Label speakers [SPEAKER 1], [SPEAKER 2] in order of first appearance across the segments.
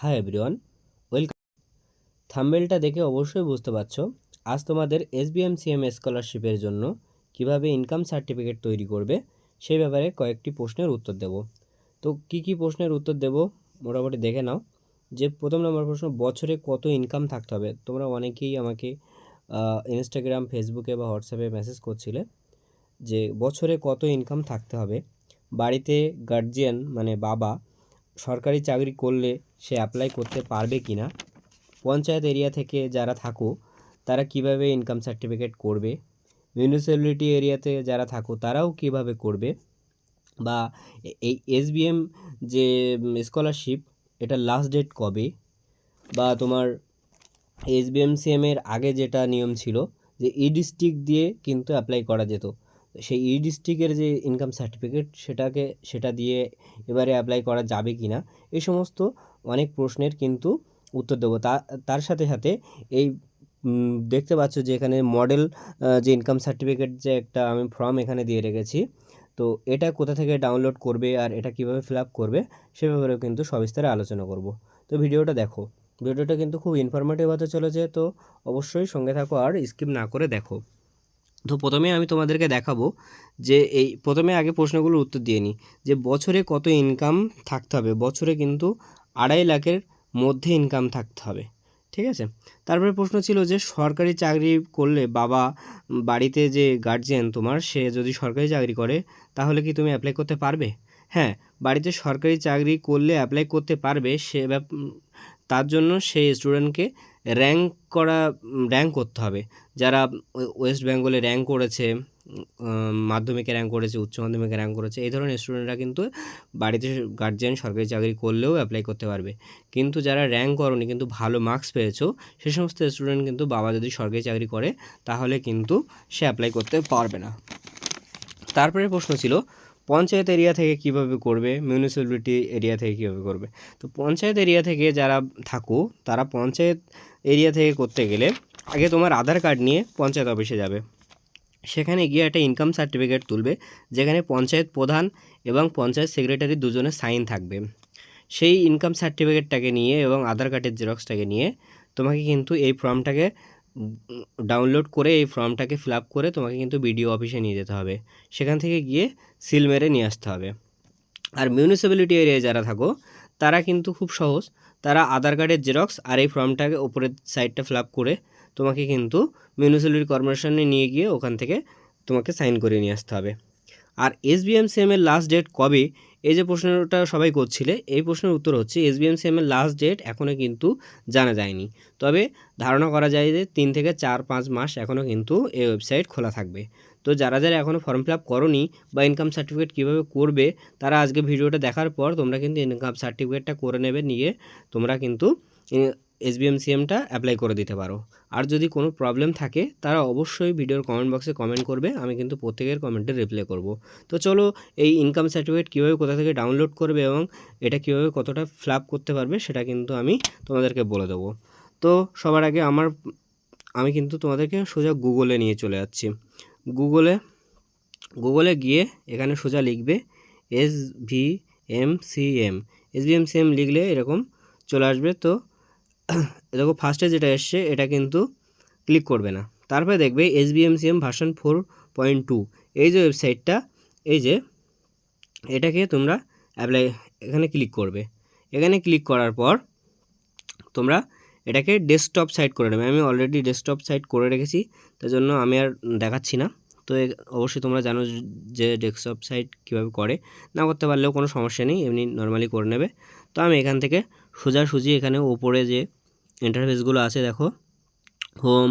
[SPEAKER 1] Hi everyone, welcome. থাম্বনেলটা দেখে অবশ্যই বুঝতে পারছো আজ তোমাদের SBMCM স্কলারশিপের জন্য কিভাবে ইনকাম সার্টিফিকেট তৈরি করবে সেই ব্যাপারে কয়েকটি প্রশ্নের উত্তর দেব। তো কি প্রশ্নের উত্তর দেব মোটামুটি দেখে নাও। যে প্রথম নম্বর প্রশ্ন, বছরে কত ইনকাম থাকতে হবে? তোমরা অনেকেই আমাকে ইনস্টাগ্রাম, ফেসবুকে বা হোয়াটসঅ্যাপে মেসেজ করছিলে যে বছরে কত ইনকাম থাকতে হবে। বাড়িতে গার্জিয়ান মানে বাবা সরকারি চাকরি করলে সে অ্যাপ্লাই করতে পারবে কি না, পঞ্চায়েত এরিয়া থেকে যারা থাকো তারা কিভাবে ইনকাম সার্টিফিকেট করবে, মিউনিসিপ্যালিটি এরিয়াতে যারা থাকো তারাও কিভাবে করবে, বা এই SBM যে স্কলারশিপ এটা লাস্ট ডেট কবে, বা তোমার SBMCM এর আগে যেটা নিয়ম ছিল যে ডিস্ট্রিক্ট দিয়ে কিন্তু অ্যাপ্লাই করা যেত, সেই ডিস্ট্রিক্টের যে ইনকাম সার্টিফিকেট সেটা দিয়ে এবারে অ্যাপ্লাই করা যাবে কি না, এই সমস্ত অনেক প্রশ্নের কিন্তু উত্তর দেবো। তার সাথে সাথে এই দেখতে পাচ্ছ যে এখানে মডেল যে ইনকাম সার্টিফিকেট যে একটা আমি ফর্ম এখানে দিয়ে রেখেছি, তো এটা কোথা থেকে ডাউনলোড করবে আর এটা কিভাবে ফিল আপ করবে সে ব্যাপারেও কিন্তু সবিস্তারে আলোচনা করব। তো ভিডিওটা দেখো, ভিডিওটা কিন্তু খুব ইনফরমেটিভ হতে চলেছে, তো অবশ্যই সঙ্গে থাকো আর স্কিপ না করে দেখো। তো প্রথমে আমি তোমাদেরকে দেখাবো যে এই প্রথমে আগে প্রশ্নগুলোর উত্তর দিয়ে নিই যে বছরে কত ইনকাম থাকতে হবে। বছরে কিন্তু 2.5 লাখের মধ্যে ইনকাম থাকতে হবে, ঠিক আছে। তারপরে প্রশ্ন ছিল যে সরকারি চাকরি করলে বাবা বাড়িতে যে গার্জিয়ান তোমার সে যদি সরকারি চাকরি করে তাহলে কি তুমি অ্যাপ্লাই করতে পারবে? হ্যাঁ, বাড়িতে সরকারি চাকরি করলে অ্যাপ্লাই করতে পারবে। তার জন্য সেই স্টুডেন্টকে র্যাঙ্ক করতে হবে। যারা ওয়েস্ট বেঙ্গলে র্যাঙ্ক করেছে, মাধ্যমিকে র্যাঙ্ক করেছে, উচ্চ মাধ্যমিকে র্যাঙ্ক করেছে, এই ধরনের স্টুডেন্টরা কিন্তু বাড়িতে গার্জিয়ান সরকারি চাকরি করলেও অ্যাপ্লাই করতে পারবে। কিন্তু যারা র্যাঙ্ক করনি কিন্তু ভালো মার্কস পেয়েছো সে সমস্ত স্টুডেন্ট কিন্তু বাবা যদি সরকারি চাকরি করে তাহলে কিন্তু সে অ্যাপ্লাই করতে পারবে না। তারপরে প্রশ্ন ছিল পঞ্চায়েত এরিয়া থেকে কিভাবে করবে, মিউনিসিপ্যালিটি এরিয়া থেকে কীভাবে করবে। তো পঞ্চায়েত এরিয়া থেকে যারা থাকো তারা পঞ্চায়েত এরিয়া থেকে করতে গেলে আগে তোমার আধার কার্ড নিয়ে পঞ্চায়েত অফিসে যাবে। সেখানে গিয়ে একটা ইনকাম সার্টিফিকেট তুলবে যেখানে পঞ্চায়েত প্রধান এবং পঞ্চায়েত সেক্রেটারি দুজনের সাইন থাকবে। সেই ইনকাম সার্টিফিকেটটাকে নিয়ে এবং আধার কার্ডের জেরক্সটাকে নিয়ে তোমাকে কিন্তু এই ফর্মটাকে ডাউনলোড করে এই ফর্মটাকে ফিল আপ করে তোমাকে কিন্তু বিডিও অফিসে নিয়ে যেতে হবে। সেখান থেকে গিয়ে সিল মেরে নিয়ে আসতে হবে। আর মিউনিসিপ্যালিটি এরিয়ায় যারা থাকো তারা কিন্তু খুব সহজ, তারা আধার কার্ডের জেরক্স আর এই ফর্মটাকে ওপরের সাইডটা ফিল আপ করে তোমাকে কিন্তু মিউনিসিপ্যালিটি কর্পোরেশনে নিয়ে গিয়ে ওখান থেকে তোমাকে সাইন করে নিয়ে আসতে হবে। আর SBMCM এর লাস্ট ডেট কবে, এই যে প্রশ্নটা সবাই করছিলে, এই প্রশ্নের উত্তর হচ্ছে SBMCM এর লাস্ট ডেট এখনও কিন্তু জানা যায়নি। তবে ধারণা করা যায় যে 3 থেকে 4-5 মাস এখনও কিন্তু এই ওয়েবসাইট খোলা থাকবে। তো যারা এখনও ফর্ম ফিল আপ করোনি বা ইনকাম সার্টিফিকেট কীভাবে করবে তারা আজকে ভিডিওটা দেখার পর তোমরা কিন্তু ইনকাম সার্টিফিকেটটা করে নেবে, নিয়ে তোমরা কিন্তু SBMCMটা অ্যাপ্লাই করে দিতে পারো। আর যদি কোনো প্রবলেম থাকে তারা অবশ্যই ভিডিওর কমেন্ট বক্সে কমেন্ট করবে, আমি কিন্তু প্রত্যেকের কমেন্টে রিপ্লাই করব। তো চলো এই ইনকাম সার্টিফিকেট কীভাবে কোথা থেকে ডাউনলোড করবে এবং এটা কীভাবে কতটা ফিল আপ করতে পারবে সেটা কিন্তু আমি তোমাদেরকে বলে দেবো। তো সবার আগে আমি কিন্তু তোমাদেরকে সোজা গুগলে নিয়ে চলে যাচ্ছি। গুগলে গিয়ে এখানে সোজা লিখবে SBMCM লিখলে এরকম চলে আসবে। তো দেখো ফার্স্টে যেটা এসছে এটা কিন্তু ক্লিক করবে না, তারপরে দেখবে SBMCM ভার্সন 4.2 এই যে ওয়েবসাইটটা, এই যে এটাকে তোমরা এখানে ক্লিক করবে। এখানে ক্লিক করার পর তোমরা এটাকে ডেস্কটপ সাইট করে নেবে। আমি অলরেডি ডেস্কটপ সাইট করে রেখেছি, তার জন্য আমি আর দেখাচ্ছি না। তো অবশ্যই তোমরা জানো যে ডেস্কটপ সাইট কীভাবে করে, না করতে পারলেও কোনো সমস্যা নেই, এমনি নর্মালি করে নেবে। তো আমি এখান থেকে সোজাসুজি এখানে ওপরে যে ইন্টারফেসগুলো আছে দেখো, home,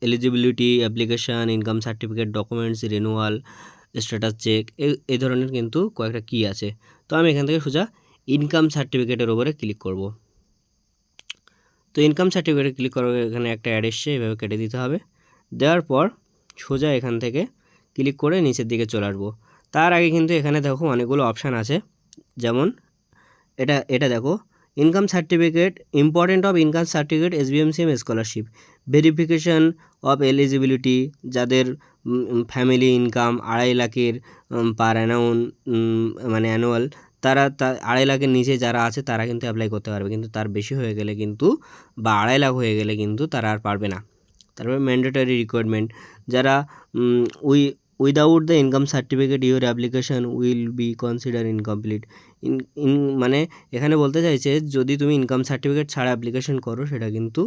[SPEAKER 1] eligibility, application, income certificate, documents, renewal, status check, এই ধরনের কিন্তু কয়েকটা কি আছে। তো আমি এখান থেকে সোজা ইনকাম সার্টিফিকেটের ওপরে ক্লিক করব। তো ইনকাম সার্টিফিকেটে ক্লিক করার এখানে একটা অ্যাড এসছে, এভাবে কেটে দিতে হবে। দেওয়ার পর সোজা এখান থেকে ক্লিক করে নিচের দিকে চলে আসবো। তার আগে কিন্তু এখানে দেখো অনেকগুলো অপশান আছে, যেমন এটা দেখো income certificate, important of income certificate SBMCM scholarship, verification of eligibility, যাদের ফ্যামিলি ইনকাম 2.5 লাখের পার অ্যানাউন মানে অ্যানুয়াল তারা 2.5 লাখের নিচে যারা আছে তারা কিন্তু অ্যাপ্লাই করতে পারবে, কিন্তু তার বেশি হয়ে গেলে কিন্তু বা 2.5 লাখ হয়ে গেলে কিন্তু তারা আর পারবে না। তারপরে ম্যান্ডেটরি রিকোয়ারমেন্ট, যারা without the income certificate your application will be consider incomplete. মানে এখানে বলতে চাইছে যদি তুমি ইনকাম সার্টিফিকেট ছাড়া অ্যাপ্লিকেশন করো সেটা কিন্তু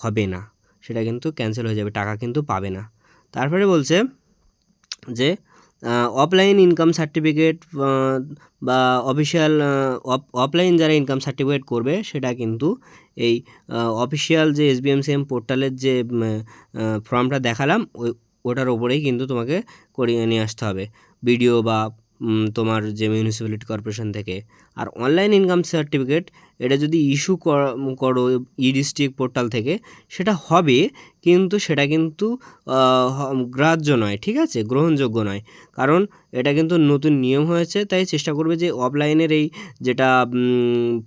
[SPEAKER 1] হবে না, সেটা কিন্তু ক্যান্সেল হয়ে যাবে, টাকা কিন্তু পাবে না। তারপরে বলছে যে অফলাইন ইনকাম সার্টিফিকেট বা অফিসিয়াল অফলাইন যারা ইনকাম সার্টিফিকেট করবে সেটা কিন্তু এই অফিসিয়াল যে SBMCM পোর্টালের যে ফর্মটা দেখালাম ওটার ওপরেই কিন্তু তোমাকে করিয়ে নিয়ে আসতে হবে, ভিডিও বা তোমার যে মিউনিসিপ্যালিটি কর্পোরেশন থেকে। আর অনলাইন ইনকাম সার্টিফিকেট এটা যদি ইস্যু করো ডিস্ট্রিক্ট পোর্টাল থেকে সেটা হবে, কিন্তু সেটা কিন্তু গ্রাহ্য নয়, ঠিক আছে, গ্রহণযোগ্য নয়, কারণ এটা কিন্তু নতুন নিয়ম হয়েছে। তাই চেষ্টা করবে যে অফলাইনের এই যেটা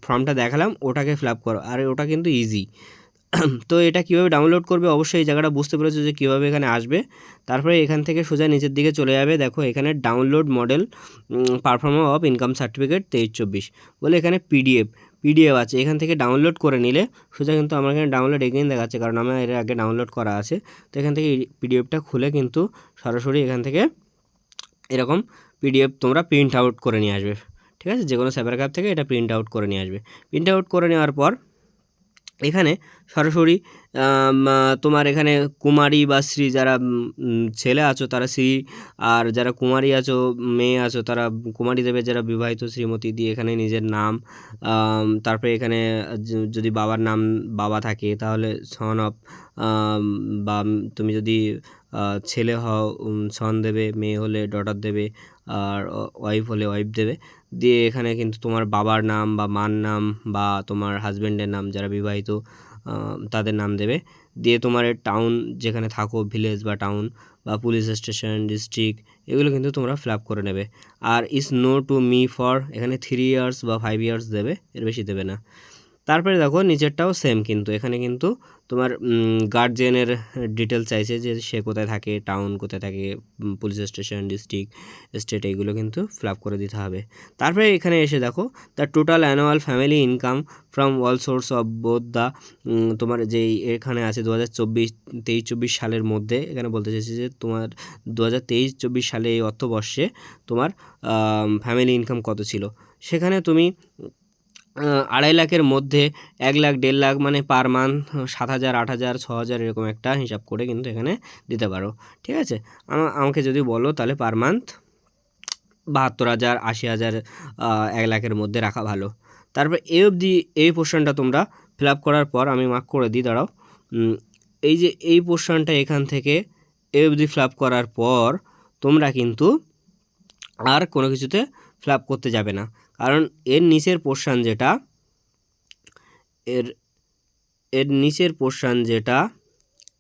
[SPEAKER 1] ফর্মটা দেখালাম ওটাকে ফিল আপ করো, আর ওটা কিন্তু ইজি। তো এটা কীভাবে ডাউনলোড করবে অবশ্যই এই জায়গাটা বুঝতে পেরেছো যে কীভাবে এখানে আসবে। তারপরে এখান থেকে সোজা নিচের দিকে চলে যাবে, দেখো এখানে download model performer of income certificate 23-24 বলে এখানে পিডিএফ আছে, এখান থেকে ডাউনলোড করে নিলে সোজা কিন্তু আমার এখানে ডাউনলোড এগেইন দেখাচ্ছে, কারণ আমার এর আগে ডাউনলোড করা আছে। তো এখান থেকে পিডিএফটা খুলে কিন্তু সরাসরি এখান থেকে এরকম পিডিএফ তোমরা প্রিন্ট আউট করে নিয়ে আসবে, ঠিক আছে, যে কোনো সাইবার ক্যাফে থেকে এটা প্রিন্ট আউট করে নিয়ে আসবে। প্রিন্ট আউট করে নেওয়ার পর এখানে সরাসরি তোমার এখানে কুমারী বা শ্রী যারা ছেলে আছো তারা শ্রী, আর যারা কুমারী আছো মেয়ে আছো তারা কুমারী দেবে, যারা বিবাহিত শ্রীমতী দিয়ে এখানে নিজের নাম, তারপরে এখানে যদি বাবার নাম বাবা থাকে তাহলে সন অফ, বা তুমি যদি ছেলে হও সন দেবে, মেয়ে হলে ডটার দেবে, আর ওয়াইফ হলে ওয়াইফ দেবে, দিয়ে এখানে কিন্তু তোমার বাবার নাম বা মার নাম বা তোমার হাজব্যান্ডের নাম যারা বিবাহিত তাদের নাম দেবে, দিয়ে তোমার টাউন যেখানে থাকো ভিলেজ বা টাউন বা পুলিশ স্টেশন ডিস্ট্রিক্ট এগুলো কিন্তু তোমরা ফিল আপ করে নেবে। আর is no to me for এখানে 3 ইয়ার্স বা 5 ইয়ার্স দেবে, এর বেশি দেবে না। তারপরে দেখো নিচেরটাও সেম, কিন্তু এখানে কিন্তু তোমার গার্জিয়ানের ডিটেলস চাইছে যে সে কোথায় থাকে, টাউন কোথায় থাকে, পুলিশ স্টেশন ডিস্ট্রিক্ট স্টেট এইগুলো কিন্তু ফিল আপ করে দিতে হবে। তারপরে এখানে এসে দেখো the total annual family income from all source of both the, তোমার যেই এখানে আছে 2023-24 সালের মধ্যে, এখানে বলতে চাইছি যে তোমার 2023-24 সালে এই অর্থবর্ষে তোমার ফ্যামিলি ইনকাম কত ছিল, সেখানে তুমি 2.5 লাখের মধ্যে 1 লাখ 1.5 লাখ মানে পার মান্থ 7,000 8,000 6,000 এরকম একটা হিসাব করে কিন্তু এখানে দিতে পারো, ঠিক আছে। আমাকে যদি বলো তাহলে পার মান্থ 72,000 80,000 1 লাখের মধ্যে রাখা ভালো। তারপর এই পোর্শনটা তোমরা ফিল আপ করার পর আমি মার্ক করে দিই, দাঁড়াও, এই যে এই পোর্শনটা এখান থেকে ফিল আপ করার পর তোমরা কিন্তু আর কোনো কিছুতে ফিল আপ করতে যাবে না, কারণ এর নিচের পোর্শন যেটা এর নিচের পোর্শন যেটা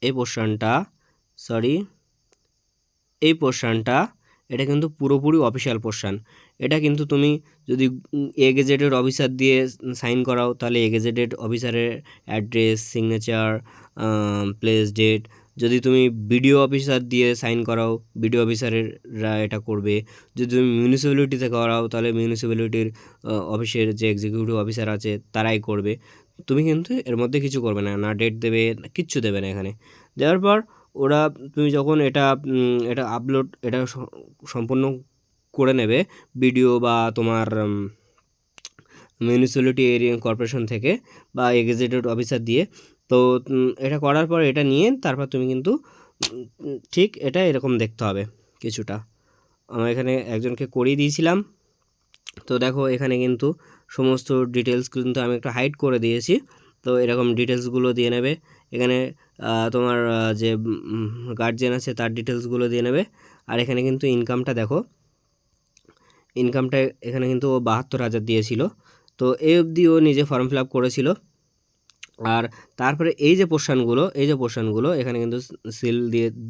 [SPEAKER 1] এই পোর্শনটা এটা কিন্তু পুরোপুরি অফিসিয়াল পোর্শন। এটা কিন্তু তুমি যদি গেজেটেড অফিসার দিয়ে সাইন করাও তাহলে গেজেটেড অফিসারের অ্যাড্রেস সিগনেচার প্লেস ডেট, যদি তুমি বিডিও অফিসার দিয়ে সাইন করাও বিডিও অফিসারেরা এটা করবে, যদি তুমি মিউনিসিপ্যালিটিতে করাও তাহলে মিউনিসিপ্যালিটির অফিসের যে এক্সিকিউটিভ অফিসার আছে তারাই করবে। তুমি কিন্তু এর মধ্যে কিছু করবে না, না ডেট দেবে, কিচ্ছু দেবে না। এখানে দেওয়ার পর ওরা তুমি যখন এটা আপলোড এটা সম্পূর্ণ করে নেবে বিডিও বা তোমার মিউনিসিপ্যালিটি এরিয়া কর্পোরেশন থেকে বা গেজেটেড অফিসার দিয়ে, তো এটা করার পর এটা নিয়ে তারপর তুমি কিন্তু ঠিক এটা এরকম দেখতে হবে কিছুটা। আমরা এখানে একজনকে করিয়ে দিয়েছিলাম, তো দেখো এখানে কিন্তু সমস্ত ডিটেলস কিন্তু আমি একটু হাইড করে দিয়েছি, তো এরকম ডিটেলসগুলো দিয়ে নেবে। এখানে তোমার যে গার্জিয়ান আছে তার ডিটেলসগুলো দিয়ে নেবে। আর এখানে কিন্তু ইনকামটা দেখো, ইনকামটা এখানে কিন্তু ও 72,000 দিয়েছিল, তো এই অবধি ও নিজে ফর্ম ফিল আপ করেছিল। আর তারপরে এই যে পোর্শনগুলো এখানে কিন্তু সিল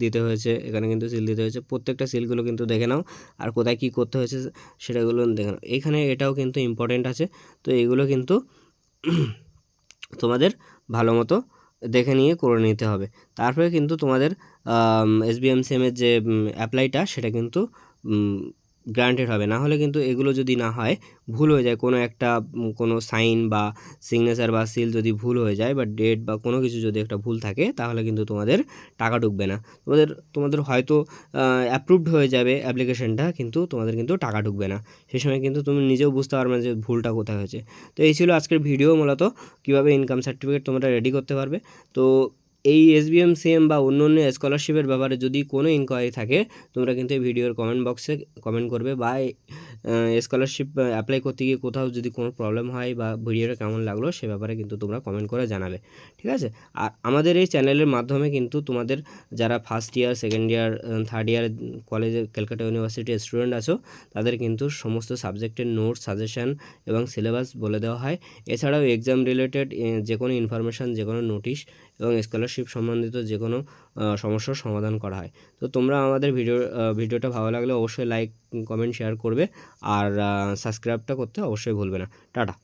[SPEAKER 1] দিতে হয়েছে, এখানে কিন্তু সিল দিতে হয়েছে, প্রত্যেকটা সিলগুলো কিন্তু দেখে নাও, আর কোথায় কী করতে হয়েছে সেটাগুলো দেখে নাও। এখানে এটাও কিন্তু ইম্পর্টেন্ট আছে, তো এইগুলো কিন্তু তোমাদের ভালো মতো দেখে নিয়ে করে নিতে হবে। তারপরে কিন্তু তোমাদের SBMCM এর যে অ্যাপ্লাইটা সেটা কিন্তু গ্রান্টেড হবে। না হলে কিন্তু এগুলো যদি না হয়, ভুল হয়ে যায়, কোনো একটা কোনো সাইন বা সিগনেচার বা সিল যদি ভুল হয়ে যায় বা ডেট বা কোনো কিছু যদি একটা ভুল থাকে, তাহলে কিন্তু তোমাদের টাকা ঢুকবে না। তোমাদের হয়তো অ্যাপ্রুভড হয়ে যাবে অ্যাপ্লিকেশনটা, কিন্তু তোমাদের কিন্তু টাকা ঢুকবে না। সেই সময় কিন্তু তুমি নিজেও বুঝতে পারবে না যে ভুলটা কোথায় হয়েছে। তো এই ছিল আজকের ভিডিও, মূলত কীভাবে ইনকাম সার্টিফিকেট তোমরা রেডি করতে পারবে। তো এই SBMCM বা অন্য অন্য স্কলারশিপের ব্যাপারে যদি কোনো ইনকোয়ারি থাকে, তোমরা কিন্তু এই ভিডিওর কমেন্ট বক্সে কমেন্ট করবে, বা স্কলারশিপ অ্যাপ্লাই করতে গিয়ে কোথাও যদি কোনো প্রবলেম হয় বা ভিডিওটা কেমন লাগলো সে ব্যাপারে কিন্তু তোমরা কমেন্ট করে জানাবে, ঠিক আছে। আর আমাদের এই চ্যানেলের মাধ্যমে কিন্তু তোমাদের যারা first year, second year, third year কলেজে ক্যালকাটা ইউনিভার্সিটির স্টুডেন্ট আছো, তাদের কিন্তু সমস্ত সাবজেক্টের নোটস, সাজেশান এবং সিলেবাস বলে দেওয়া হয়। এছাড়াও এক্সাম রিলেটেড যে কোনো ইনফরমেশান, যে কোনো নোটিশ এবং স্কলারশিপ সম্বন্ধিত যে কোনো সমস্যার সমাধান করা হয়। তো তোমরা আমাদের ভিডিওটা ভালো লাগলে অবশ্যই লাইক, কমেন্ট, শেয়ার করবে, আর সাবস্ক্রাইবটা করতে অবশ্যই ভুলবে না। টাটা।